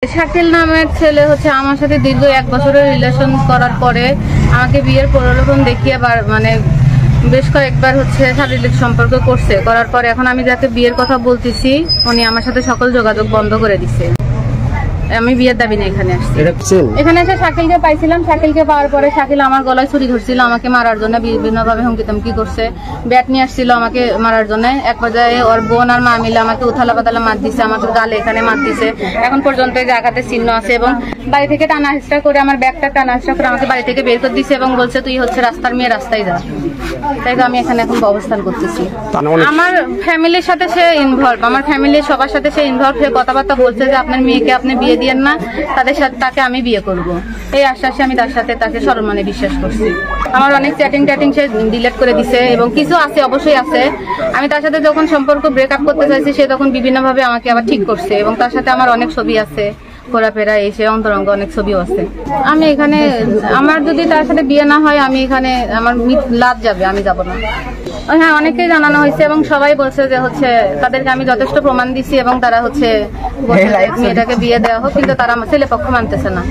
শাকিল নামের ছেলে হচ্ছে আমার সাথে দীর্ঘ 1 বছরের রিলেশন করার পরে আমাকে বিয়ের প্রলোভন দেখিয়ে মানে বেশ কয়েকবার হচ্ছে শারীরিক সম্পর্ক করছে। করার পরে এখন আমি যাকে বিয়ের কথা বলতেছি উনি আমার সাথে সকল যোগাযোগ বন্ধ করে দিছে। আমি বিয়ের দাবি নিয়ে এখানে আসছি। এখানে এসে শাকিলকে পাইছিলাম। শাকিলকে পাওয়ার পরে শাকিল আমার গলায় ছুরি ধরছিল, আমাকে মারার জন্য বিভিন্নভাবে হুমকি ধমকি করছে। ব্যাট নিয়ে আসছিল আমাকে মারার জন্য। এক পর্যায়ে ওর বোন আর মা মিলে আমাকে উথালা পাতালা মার দিছে, আমাকে গালে এখানে মার দিছে। এখন পর্যন্ত এই জায়গাতে চিহ্ন আছে এবং বাড়ি থেকে টানা হেঁচড়া করে আমার ব্যাগটা টানা হেঁচড়া করে আমাকে বাড়ি থেকে বের করে দিছে এবং বলছে তুই হচ্ছে রাস্তার মেয়ে, রাস্তায় যা। তাই তো আমি এখানে এখন অবস্থান করতেছি। আমার ফ্যামিলির সাথে সে ইনভলভ, আমার ফ্যামিলির সবার সাথে সে ইনভলভ হয়ে কথাবার্তা বলছে যে আপনার মেয়েকে আপনি বিয়ে দিয়েন না, তাদের সাথে তাকে আমি বিয়ে করব। এই আশ্বাসে আমি তার সাথে তাকে সরলমনে বিশ্বাস করছি। আমার অনেক চ্যাটিং সে ডিলিট করে দিছে এবং কিছু আছে, অবশ্যই আছে। আমি তার সাথে যখন সম্পর্ক ব্রেকআপ করতে চাইছি সে তখন বিভিন্নভাবে আমাকে আবার ঠিক করছে এবং তার সাথে আমার অনেক ছবি আছে, ঘোরাফেরা এসে অন্তরঙ্গ অনেক ছবিও আছে। আমি এখানে আমার যদি তার সাথে বিয়ে না হয় আমি এখানে আমার লাভ যাবে, আমি যাব না। হ্যাঁ, অনেকেই জানানো হয়েছে এবং সবাই বলছে যে হচ্ছে তাদেরকে আমি যথেষ্ট প্রমাণ দিছি এবং তারা হচ্ছে মেয়েটাকে বিয়ে দেওয়া হোক, কিন্তু তারা ছেলে পক্ষ মানতেছে না।